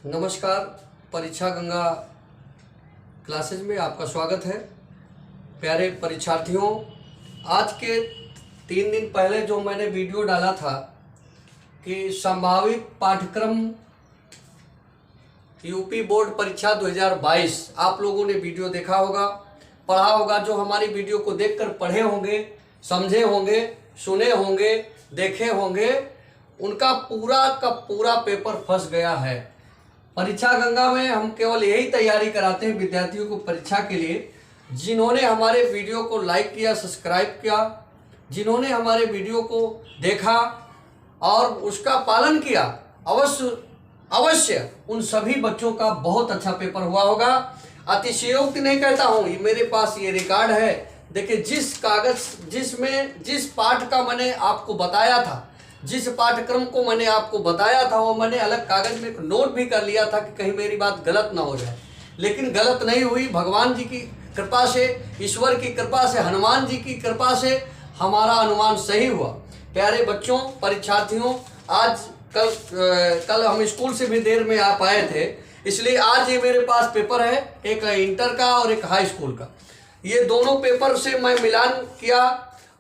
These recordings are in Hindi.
नमस्कार। परीक्षा गंगा क्लासेज में आपका स्वागत है। प्यारे परीक्षार्थियों, आज के 3 दिन पहले जो मैंने वीडियो डाला था कि संभावित पाठ्यक्रम यूपी बोर्ड परीक्षा 2022, आप लोगों ने वीडियो देखा होगा, पढ़ा होगा। जो हमारी वीडियो को देखकर पढ़े होंगे, समझे होंगे, सुने होंगे, देखे होंगे, उनका पूरा का पूरा पेपर फंस गया है। परीक्षा गंगा में हम केवल यही तैयारी कराते हैं विद्यार्थियों को परीक्षा के लिए, जिन्होंने हमारे वीडियो को लाइक किया, सब्सक्राइब किया, जिन्होंने हमारे वीडियो को देखा और उसका पालन किया, अवश्य उन सभी बच्चों का बहुत अच्छा पेपर हुआ होगा। अतिशयोक्ति नहीं कहता हूँ, मेरे पास ये रिकॉर्ड है। देखिए, जिस पाठ का मैंने आपको बताया था, जिस पाठ्यक्रम को मैंने आपको बताया था, वो मैंने अलग कागज में एक नोट भी कर लिया था कि कहीं मेरी बात गलत ना हो जाए। लेकिन गलत नहीं हुई। भगवान जी की कृपा से, ईश्वर की कृपा से, हनुमान जी की कृपा से हमारा अनुमान सही हुआ। प्यारे बच्चों, परीक्षार्थियों, आज कल हम स्कूल से भी देर में आ पाए थे, इसलिए आज ये मेरे पास पेपर है, एक इंटर का और एक हाई स्कूल का। ये दोनों पेपर से मैं मिलान किया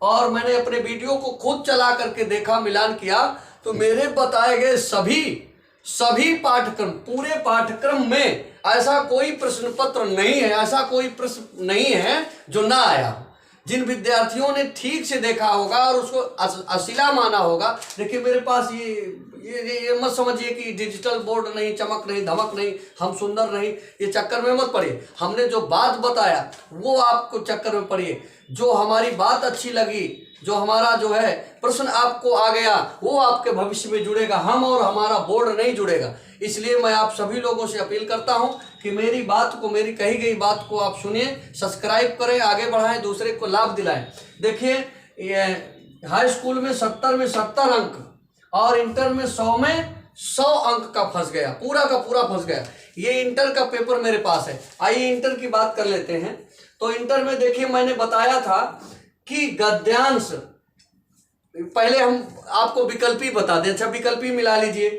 और मैंने अपने वीडियो को खुद चला करके देखा, मिलान किया, तो मेरे बताए गए सभी पाठ्यक्रम, पूरे पाठ्यक्रम में ऐसा कोई प्रश्न पत्र नहीं है, ऐसा कोई प्रश्न नहीं है जो ना आया। जिन विद्यार्थियों ने ठीक से देखा होगा और उसको अशिला माना होगा। देखिए, मेरे पास ये मत समझिए कि डिजिटल बोर्ड नहीं, चमक नहीं, धमक नहीं, हम सुंदर नहीं, ये चक्कर में मत पड़िए। हमने जो बात बताया वो आपको चक्कर में पड़िए। जो हमारी बात अच्छी लगी, जो हमारा जो है प्रश्न आपको आ गया, वो आपके भविष्य में जुड़ेगा, हम और हमारा बोर्ड नहीं जुड़ेगा। इसलिए मैं आप सभी लोगों से अपील करता हूं कि मेरी बात को, मेरी कही गई बात को आप सुनिए, सब्सक्राइब करें, आगे बढ़ाएं, दूसरे को लाभ दिलाएं। देखिए, हाई स्कूल में 70 में 70 अंक और इंटर में 100 में 100 अंक का फंस गया, पूरा का पूरा फंस गया। ये इंटर का पेपर मेरे पास है। आइए इंटर की बात कर लेते हैं। तो इंटर में देखिए, मैंने बताया था कि गद्यांश, पहले हम आपको विकल्पी बता दें। अच्छा, विकल्पी मिला लीजिए।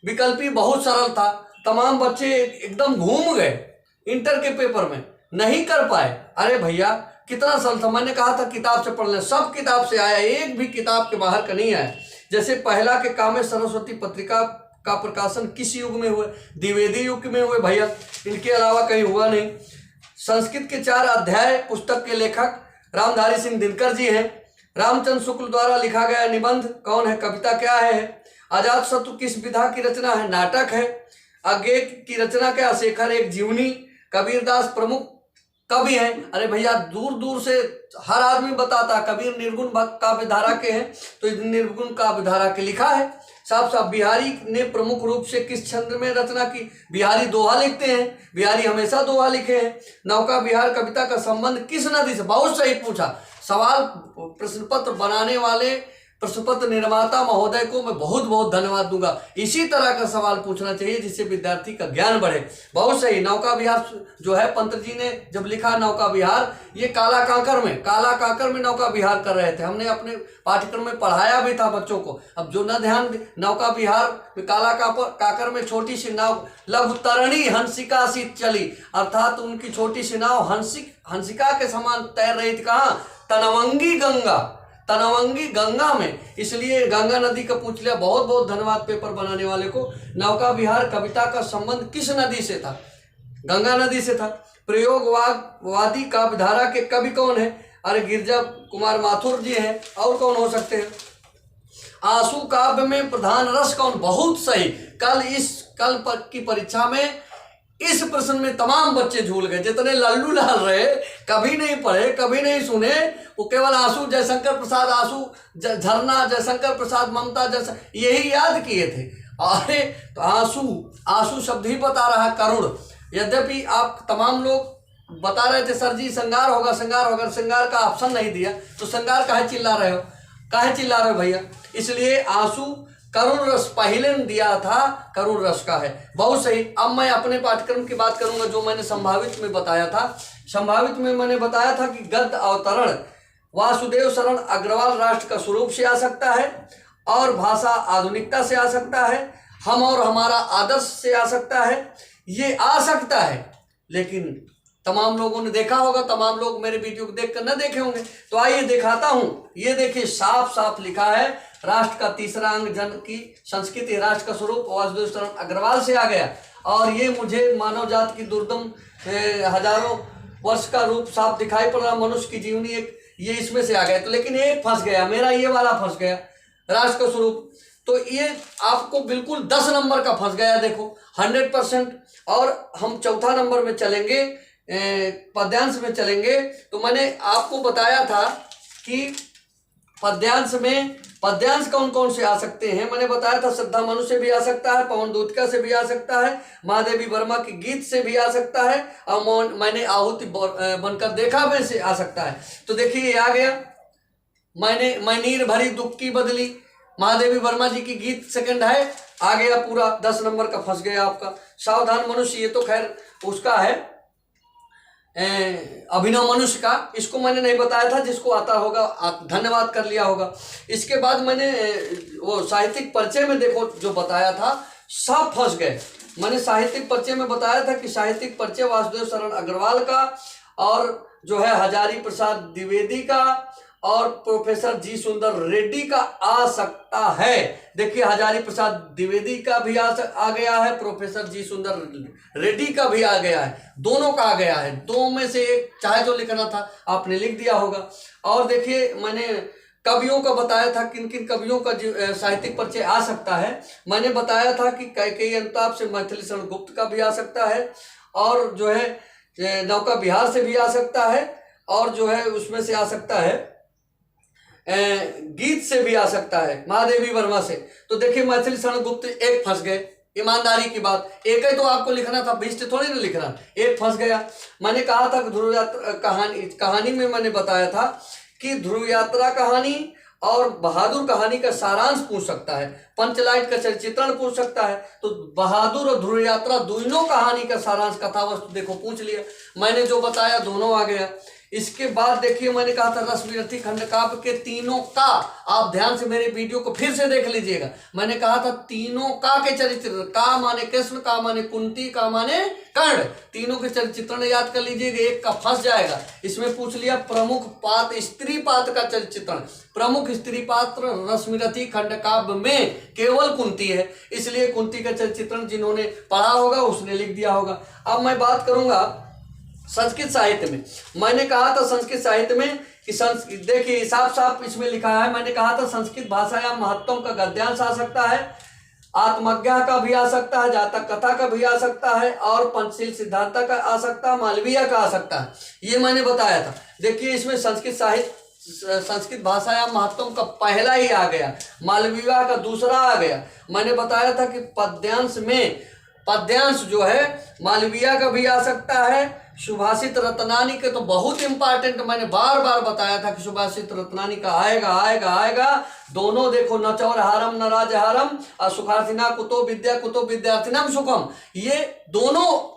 विकल्पी बहुत सरल था, तमाम बच्चे एकदम घूम गए इंटर के पेपर में, नहीं कर पाए। अरे भैया, कितना सरल था। मैंने कहा था किताब से पढ़ लें, सब किताब से आया, एक भी किताब के बाहर का नहीं आया। जैसे पहला के कामे सरस्वती पत्रिका का प्रकाशन किस युग में हुए? द्विवेदी युग में हुए भैया, इनके अलावा कहीं हुआ नहीं। संस्कृत के 4 अध्याय पुस्तक के लेखक रामधारी सिंह दिनकर जी हैं। रामचंद्र शुक्ल द्वारा लिखा गया निबंध कौन है? कविता क्या है? अजातशत्रु किस विधा की रचना है? नाटक है। अज्ञे की रचना क्या? शेखर एक जीवनी। कबीरदास प्रमुख कवि हैं। अरे भैया, दूर दूर से हर आदमी बताता कबीर निर्गुण काव्यधारा के हैं, तो निर्गुण काव्यधारा के लिखा है। साफ साफ बिहारी ने प्रमुख रूप से किस छंद में रचना की? बिहारी दोहा लिखते हैं, बिहारी हमेशा दोहा लिखे हैं। नौका विहार कविता का संबंध किस नदी से? बहुत सही पूछा सवाल। प्रश्न पत्र बनाने वाले, प्रश्न पत्र निर्माता महोदय को मैं बहुत बहुत धन्यवाद दूंगा। इसी तरह का सवाल पूछना चाहिए जिससे विद्यार्थी का ज्ञान बढ़े। बहुत सही। नौका विहार जो है, पंत जी ने जब लिखा नौका विहार, ये काला कांकर में नौका विहार कर रहे थे। हमने अपने पाठ्यक्रम में पढ़ाया भी था बच्चों को। अब जो न ध्यान, नौका विहार काला काकर में छोटी सी नाव लघु तरणी हंसिका सी चली, अर्थात उनकी छोटी सी नाव हंसिका के समान तैर रही थी। कहाँ? तनवंगी गंगा में। इसलिए गंगा नदी का पूछ लिया। बहुत बहुत धन्यवाद पेपर बनाने वाले को। नौका विहार कविता का संबंध किस नदी से था? गंगा नदी से था। प्रयोगवादी काव्यधारा के कवि कौन है? अरे गिरजा कुमार माथुर जी हैं। और कौन हो सकते हैं? आंसू काव्य में प्रधान रस कौन? बहुत सही। कल की परीक्षा में इस प्रश्न में तमाम बच्चे झूल गए। जितने लल्लू लाल रहे, कभी नहीं पढ़े, कभी नहीं सुने, वो केवल आंसू जयशंकर प्रसाद, आंसू झरना, जयशंकर प्रसाद, ममता यही याद किए थे। अरे तो आंसू शब्द ही बता रहा है करुण। यद्यपि आप तमाम लोग बता रहे थे सर जी श्रृंगार होगा, श्रृंगार का ऑप्शन नहीं दिया, तो श्रृंगार काहे चिल्ला रहे हो भैया? इसलिए आंसू करुण रस पहले दिया था, करुण रस का है। बहुत सही। अब मैं अपने पाठ्यक्रम की बात करूंगा जो मैंने संभावित में बताया था। संभावित में मैंने बताया था कि गद्य अवतरण वासुदेव शरण अग्रवाल राष्ट्र का स्वरूप से आ सकता है और भाषा आधुनिकता से आ सकता है हम और हमारा आदर्श से आ सकता है, ये आ सकता है, लेकिन तमाम लोगों ने देखा होगा, तमाम लोग मेरे वीडियो को देखकर न देखे होंगे। तो आइए दिखाता हूं। ये देखिए साफ साफ लिखा है, राष्ट्र का तीसरा अंग जन की संस्कृति, राष्ट्र का स्वरूप वासुदेव शरण अग्रवाल से आ गया। और ये मुझे मानव जाति की दुर्दम हजारों वर्ष का रूप साफ दिखाई पड़ रहा, मनुष्य की जीवनी एक, ये इसमें से आ गया। तो लेकिन एक फंस गया, मेरा ये वाला फंस गया, राष्ट्र का स्वरूप। तो ये आपको बिल्कुल 10 नंबर का फंस गया, देखो 100%। और हम चौथा नंबर में चलेंगे, पद्यांश में चलेंगे। तो मैंने आपको बताया था कि पद्यांश कौन कौन से आ सकते हैं। मैंने बताया था श्रद्धा मनु से भी आ सकता है, पवन दूतिका से भी आ सकता है, महादेवी वर्मा के गीत से भी आ सकता है, और मैंने आहुति बनकर देखा में से आ सकता है। तो देखिए आ गया, मैं नीर भरी दुख की बदली, महादेवी वर्मा जी की गीत सेकंड है, आ गया पूरा 10 नंबर का फंस गया आपका। सावधान मनुष्य, ये तो खैर उसका है, अभिनव मनुष्य का, इसको मैंने नहीं बताया था, जिसको आता होगा धन्यवाद कर लिया होगा। इसके बाद मैंने वो साहित्यिक परिचय में देखो जो बताया था, सब फंस गए। मैंने साहित्यिक परिचय में बताया था कि साहित्यिक परिचय वासुदेव शरण अग्रवाल का, और जो है हजारी प्रसाद द्विवेदी का, और प्रोफेसर जी सुंदर रेड्डी का आ सकता है। देखिए हजारी प्रसाद द्विवेदी का भी आ गया है, प्रोफेसर जी सुंदर रेड्डी का भी आ गया है, दोनों का आ गया है। दो में से एक चाहे जो लिखना था आपने लिख दिया होगा। और देखिए मैंने कवियों का बताया था, किन किन कवियों का साहित्यिक परिचय आ सकता है। मैंने बताया था कि कैकेयी अनुताप से मैथिली शरण गुप्त का भी आ सकता है, और जो है नौका बिहार से भी आ सकता है, और जो है उसमें से आ सकता है गीत से भी आ सकता है, महादेवी वर्मा से। तो देखिए मैथिली शरण गुप्त एक फंस गए, ईमानदारी की बात, एक ही तो आपको लिखना था, 20 थोड़ी ना लिखना, एक फंस गया। मैंने कहा था कि ध्रुव यात्रा कहानी में मैंने बताया था कि ध्रुव यात्रा कहानी और बहादुर कहानी का सारांश पूछ सकता है, पंचलाइट का चरित्रण पूछ सकता है। तो बहादुर और ध्रुव यात्रा दोनों कहानी का सारांश कथा वस्तु देखो पूछ लिया, मैंने जो बताया दोनों आ गया। इसके बाद देखिए मैंने कहा था रसविरथी खंडकाव्य के तीनों का, आप ध्यान से मेरे वीडियो को फिर से देख लीजिएगा। मैंने कहा था तीनों का के चरित्र, का माने कृष्ण, का माने कुंती, का माने कर्ण, तीनों के चरित्रण याद कर लीजिएगा, एक का फंस जाएगा। इसमें पूछ लिया प्रमुख पात्र स्त्री पात्र का चरित्रण, प्रमुख स्त्री पात्र रसविरथी खंडकाव्य में केवल कुंती है, इसलिए कुंती का चरित्रण जिन्होंने पढ़ा होगा उसने लिख दिया होगा। अब मैं बात करूंगा संस्कृत साहित्य में। मैंने कहा था संस्कृत साहित्य में कि देखिए साफ साफ इसमें लिखा है, मैंने कहा था संस्कृत भाषा या महत्वम का गद्यांश आ सकता है, आत्मज्ञा का भी आ सकता है, जातक कथा का भी आ सकता है, और पंचशील सिद्धांत का आ सकता है, मालवीय का आ सकता है, ये मैंने बताया था। देखिए इसमें संस्कृत साहित्य संस्कृत भाषा या महत्वम का पहला ही आ गया, मालवीय का दूसरा आ गया। मैंने बताया था कि पद्यांश जो है मालवीय का भी आ सकता है, सुभाषित रत्नानी के तो बहुत इंपॉर्टेंट, मैंने बार बार बताया था कि सुभाषित रत्नानी का आएगा आएगा आएगा। दोनों देखो, न चौर हारम न राज हारम, और सुखार्थिना कुतो विद्यार्थिनम सुखम, ये दोनों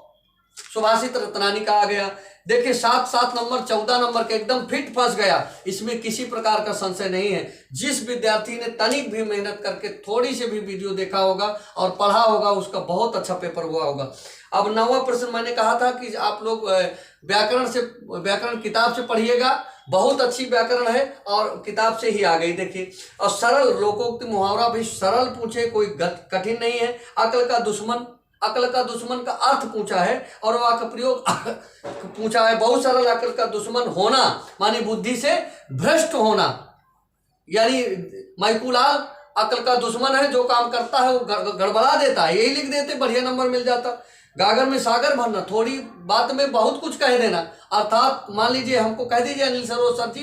सुभाषित रत्नानी का आ गया। देखिए 7 नंबर 14 नंबर के एकदम फिट फंस गया, इसमें किसी प्रकार का संशय नहीं है। जिस विद्यार्थी ने तनिक भी मेहनत करके थोड़ी से भी वीडियो देखा होगा और पढ़ा होगा, उसका बहुत अच्छा पेपर हुआ होगा। अब 9वां प्रश्न मैंने कहा था कि आप लोग व्याकरण किताब से पढ़िएगा, बहुत अच्छी व्याकरण है और किताब से ही आ गई। देखिए, और सरल लोकोक्ति मुहावरा भी सरल पूछे, कोई कठिन नहीं है। अक्ल का दुश्मन का अर्थ पूछा है और वाक्य प्रयोग पूछा है, बहुत सरल। अक्ल का दुश्मन होना माने बुद्धि से भ्रष्ट होना, यानी मैकुलाल अक्ल का दुश्मन है, जो काम करता है वो गड़बड़ा देता है, यही लिख देते, बढ़िया नंबर मिल जाता। गागर में सागर भरना, थोड़ी बात में बहुत कुछ कह देना, अर्थात मान लीजिए हमको कह दीजिए अनिल सरोज सर जी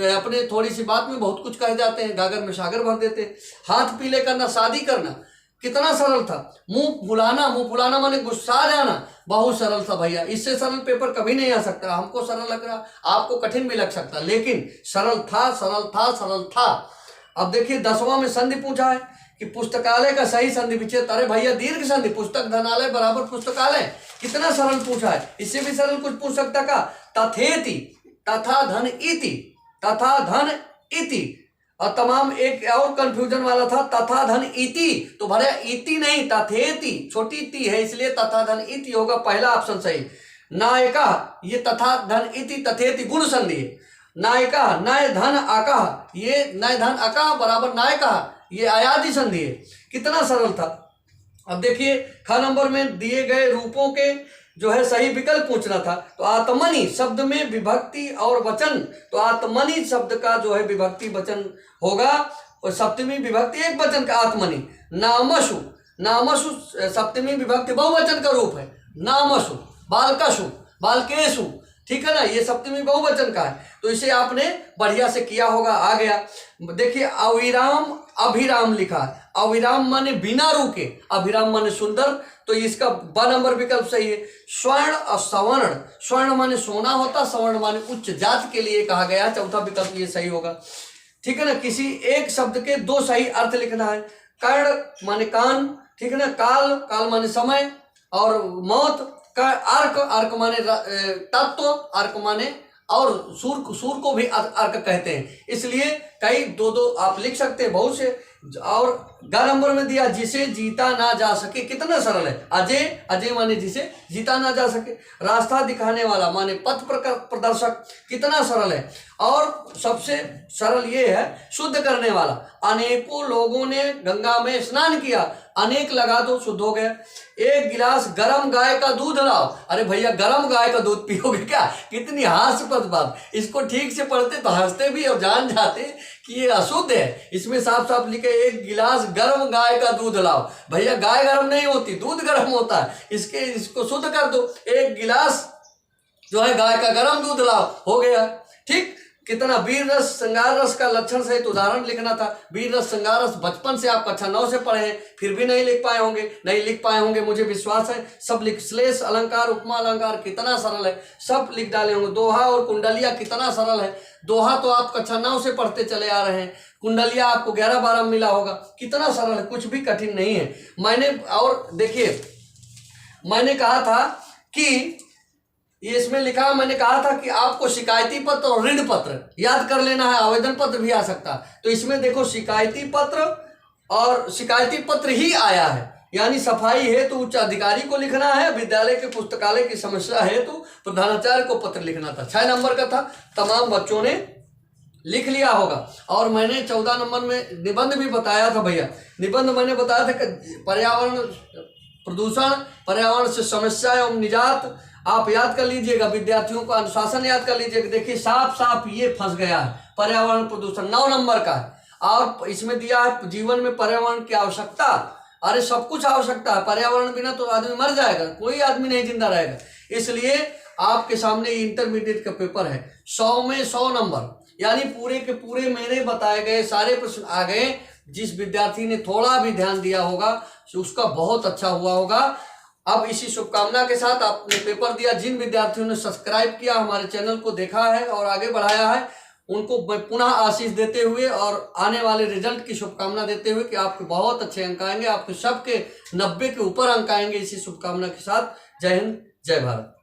अपने थोड़ी सी बात में बहुत कुछ कह जाते हैं, गागर में सागर भर देते। हाथ पीले करना, शादी करना, कितना सरल था। मुंह फुलाना माने गुस्सा जाना, बहुत सरल था भैया, इससे सरल पेपर कभी नहीं आ सकता। हमको सरल लग रहा, आपको कठिन भी लग सकता, लेकिन सरल था। अब देखिए 10वां में संधि पूछा है कि पुस्तकालय का सही संधि विच्छेद। अरे भैया दीर्घ संधि, पुस्तक धनालय बराबर पुस्तकालय, कितना सरल पूछा है, इससे भी सरल कुछ पूछ सकता का। तथेति, तथा धन इति, और तमाम एक और कंफ्यूजन वाला था तथा धन इति, तो भैया इति नहीं तथेति, छोटी ती है इसलिए तथा धन इति होगा पहला ऑप्शन सही। नायका, ये तथा धन इति तथेति गुण संधि है। नायका नय धन आका, ये नय धन आका बराबर नायका, ये आयादी संधि है। कितना सरल था। अब देखिए ख नंबर में दिए गए रूपों के जो है सही विकल्प पूछना था। तो आत्मनि शब्द में विभक्ति और वचन, तो आत्मनि शब्द का जो है विभक्ति वचन होगा और सप्तमी विभक्ति एक वचन का आत्मनि। नामसु, नामसु सप्तमी विभक्ति बहुवचन का रूप है। नामसु, बालकसु, बालकेशु, ठीक है ना, ये सप्तमी बहुवचन का है। तो इसे आपने बढ़िया से किया होगा, आ गया। देखिए अविराम अभिराम लिखा है। अविराम माने बिना रुके, अभिराम माने सुंदर, तो इसका ब नंबर विकल्प सही है। स्वर्ण और सवर्ण, स्वर्ण माने सोना होता, सवर्ण माने उच्च जात के लिए कहा गया, चौथा विकल्प ये सही होगा। ठीक है ना, किसी एक शब्द के दो सही अर्थ लिखना है। कर्ण माने कान, ठीक है ना, काल, काल माने समय, और मौत का अर्क, अर्क माने तत्व, अर्क माने, और सूर को भी अर्क कहते हैं, इसलिए कई दो दो आप लिख सकते हैं बहुत से। और ग नंबर में दिया जिसे जीता ना जा सके, कितना सरल है। अजय, अजय माने जिसे जीता ना जा सके। रास्ता दिखाने वाला माने पथ प्रदर्शक, कितना सरल है। और सबसे सरल ये है शुद्ध करने वाला। अनेकों लोगों ने गंगा में स्नान किया, अनेक लगा दो शुद्ध हो गया। एक गिलास गरम गाय का दूध लाओ, अरे भैया गरम गाय का दूध पियोगे क्या, कितनी हास्यास्पद बात। इसको ठीक से पढ़ते तो हंसते भी और जान जाते कि ये अशुद्ध है। इसमें साफ साफ लिखे एक गिलास गरम गाय का दूध लाओ, भैया गाय गरम नहीं होती, दूध गरम होता है, इसको शुद्ध कर दो। एक गिलास जो है गाय का गरम दूध लाओ, हो गया। ठीक, कितना वीर रस श्रृंगार रस का लक्षण सहित उदाहरण लिखना था। वीर रस श्रृंगार रस बचपन से आप कक्षा 9 से पढ़े हैं, फिर भी नहीं लिख पाए होंगे, नहीं लिख पाए होंगे मुझे विश्वास है। सब लिख, श्लेष अलंकार, उपमा अलंकार कितना सरल है, सब लिख डाले होंगे। दोहा और कुंडलिया कितना सरल है। दोहा तो आप कक्षा 9 से पढ़ते चले आ रहे हैं, कुंडलिया आपको 11-12 में मिला होगा, कितना सरल है, कुछ भी कठिन नहीं है। मैंने और देखिए मैंने कहा था कि ये इसमें लिखा, मैंने कहा था कि आपको शिकायती पत्र और ऋण पत्र याद कर लेना है, आवेदन पत्र भी आ सकता है। तो इसमें देखो शिकायती पत्र और शिकायती पत्र ही आया है, यानी सफाई हेतु उच्च अधिकारी को लिखना है, विद्यालय के पुस्तकालय की समस्या हेतु प्रधानाचार्य को पत्र लिखना था। 6 नंबर का था, तमाम बच्चों ने लिख लिया होगा। और मैंने 14 नंबर में निबंध भी बताया था भैया। निबंध मैंने बताया था कि पर्यावरण प्रदूषण, पर्यावरण से समस्या एवं निजात आप याद कर लीजिएगा। विद्यार्थियों का अनुशासन याद कर लीजिएगा। देखिए साफ साफ ये फंस गया है, पर्यावरण प्रदूषण 9 नंबर का है। और इसमें दिया है जीवन में पर्यावरण की आवश्यकता, अरे सब कुछ आवश्यकता है, पर्यावरण बिना तो आदमी मर जाएगा, कोई आदमी नहीं जिंदा रहेगा। इसलिए आपके सामने इंटरमीडिएट का पेपर है, 100 में 100 नंबर, यानी पूरे के पूरे मेरे बताए गए सारे प्रश्न आ गए। जिस विद्यार्थी ने थोड़ा भी ध्यान दिया होगा उसका बहुत अच्छा हुआ होगा। अब इसी शुभकामना के साथ आपने पेपर दिया, जिन विद्यार्थियों ने सब्सक्राइब किया, हमारे चैनल को देखा है और आगे बढ़ाया है, उनको मैं पुनः आशीष देते हुए और आने वाले रिजल्ट की शुभकामना देते हुए कि आपके बहुत अच्छे अंक आएंगे, आपके सबके 90 के ऊपर अंक आएंगे, इसी शुभकामना के साथ जय हिंद, जय भारत।